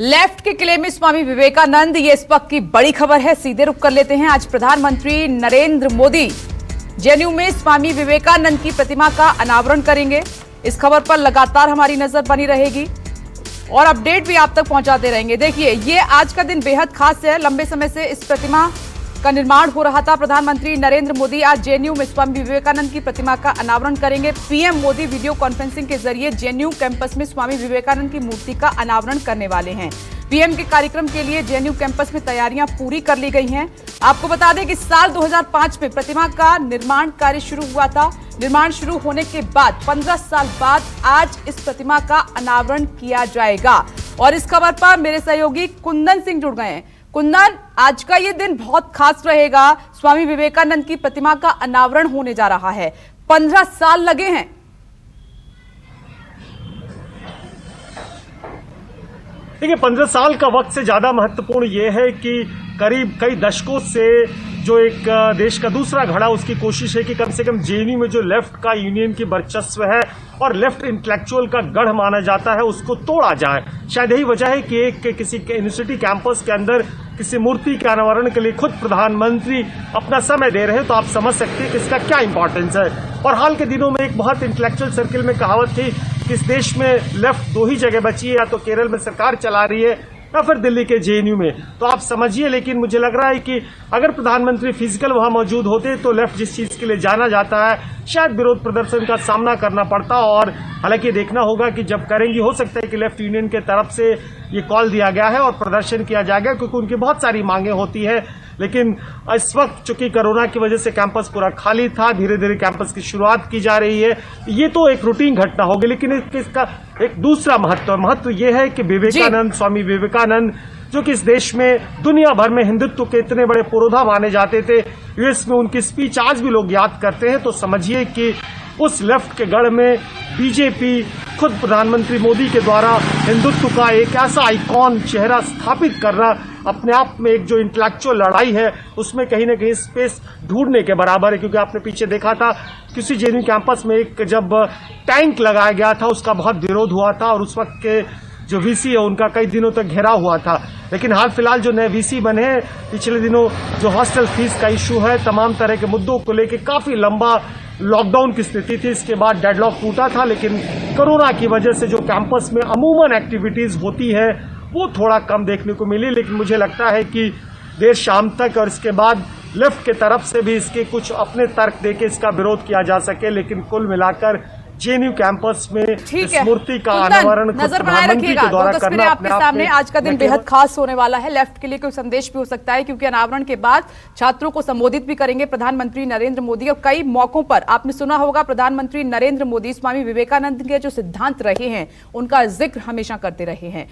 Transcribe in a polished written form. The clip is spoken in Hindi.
लेफ्ट के किले में स्वामी विवेकानंद, ये इस वक्त की बड़ी खबर है। सीधे रुख कर लेते हैं। आज प्रधानमंत्री नरेंद्र मोदी जेएनयू में स्वामी विवेकानंद की प्रतिमा का अनावरण करेंगे। इस खबर पर लगातार हमारी नजर बनी रहेगी और अपडेट भी आप तक पहुंचाते रहेंगे। देखिए, ये आज का दिन बेहद खास है। लंबे समय से इस प्रतिमा का निर्माण हो रहा था। प्रधानमंत्री नरेंद्र मोदी आज जेएनयू में स्वामी विवेकानंद की प्रतिमा का अनावरण करेंगे। पीएम मोदी वीडियो कॉन्फ्रेंसिंग के जरिए जेएनयू कैंपस में स्वामी विवेकानंद की मूर्ति का अनावरण करने वाले हैं। पीएम के कार्यक्रम के लिए जेएनयू कैंपस में तैयारियां पूरी कर ली गई हैं। आपको बता दें कि साल 2005 में प्रतिमा का निर्माण कार्य शुरू हुआ था। निर्माण शुरू होने के बाद 15 साल बाद आज इस प्रतिमा का अनावरण किया जाएगा। और इस खबर पर मेरे सहयोगी कुंदन सिंह जुड़ गए हैं। कुंदन, आज का ये दिन बहुत खास रहेगा। स्वामी विवेकानंद की प्रतिमा का अनावरण होने जा रहा है। 15 साल लगे हैं। देखिए, 15 साल का वक्त से ज्यादा महत्वपूर्ण यह है कि करीब कई दशकों से जो एक देश का दूसरा घड़ा, उसकी कोशिश है कि कम से कम जेएनयू में जो लेफ्ट का यूनियन की वर्चस्व है और लेफ्ट इंटेलेक्चुअल का गढ़ माना जाता है, उसको तोड़ा जाए। शायद यही वजह है कि एक किसी यूनिवर्सिटी कैंपस के अंदर किसी मूर्ति के अनावरण के लिए खुद प्रधानमंत्री अपना समय दे रहे हैं, तो आप समझ सकते हैं कि इसका क्या इंपॉर्टेंस है। और हाल के दिनों में एक बहुत इंटेलेक्चुअल सर्किल में कहावत थी कि इस देश में लेफ्ट दो ही जगह बची है, या तो केरल में सरकार चला रही है या फिर दिल्ली के जेएनयू में। तो आप समझिए, लेकिन मुझे लग रहा है कि अगर प्रधानमंत्री फिजिकल वहां मौजूद होते तो लेफ्ट जिस चीज के लिए जाना जाता है, शायद विरोध प्रदर्शन का सामना करना पड़ता। और हालांकि देखना होगा कि जब करेंगी, हो सकता है कि लेफ्ट यूनियन के तरफ से ये कॉल दिया गया है और प्रदर्शन किया जाएगा, क्योंकि उनकी बहुत सारी मांगे होती है। लेकिन इस वक्त चूंकि कोरोना की वजह से कैंपस पूरा खाली था, धीरे धीरे कैंपस की शुरुआत की जा रही है। ये तो एक रूटीन घटना होगी, लेकिन इसका एक दूसरा महत्व यह है कि विवेकानंद, स्वामी विवेकानंद, जो कि इस देश में दुनिया भर में हिंदुत्व के इतने बड़े पुरोधा माने जाते थे, यूएस में उनकी स्पीच आज भी लोग याद करते हैं। तो समझिए कि उस लेफ्ट के गढ़ में बीजेपी खुद प्रधानमंत्री मोदी के द्वारा हिंदुत्व का एक ऐसा आइकॉन चेहरा स्थापित करना अपने आप में एक जो इंटेलेक्चुअल लड़ाई है, उसमें कहीं ना कहीं स्पेस ढूंढने के बराबर है। क्योंकि आपने पीछे देखा था, किसी जेएनयू कैंपस में एक जब टैंक लगाया गया था, उसका बहुत विरोध हुआ था और उस वक्त के जो वीसी है उनका कई दिनों तक घेराव हुआ था। लेकिन हाल फिलहाल जो नए वीसी बने हैं, पिछले दिनों जो हॉस्टल फीस का इशू है, तमाम तरह के मुद्दों को लेकर काफी लंबा लॉकडाउन की स्थिति थी, इसके बाद डेडलॉक टूटा था। लेकिन कोरोना की वजह से जो कैंपस में अमूमन एक्टिविटीज होती है वो थोड़ा कम देखने को मिली। लेकिन मुझे लगता है कि देर शाम तक और इसके बाद लेफ्ट के तरफ से भी इसके कुछ अपने तर्क देके इसका विरोध किया जा सके। लेकिन कुल मिलाकर जेएनयू कैंपस में इस मूर्ति का अनावरण नजर बनाए रखिएगा। तो तस्वीरें आपके सामने। आज का दिन बेहद खास होने वाला है। लेफ्ट के लिए कोई संदेश भी हो सकता है, क्योंकि अनावरण के बाद छात्रों को संबोधित भी करेंगे प्रधानमंत्री नरेंद्र मोदी। और कई मौकों पर आपने सुना होगा, प्रधानमंत्री नरेंद्र मोदी स्वामी विवेकानंद के जो सिद्धांत रहे हैं उनका जिक्र हमेशा करते रहे हैं।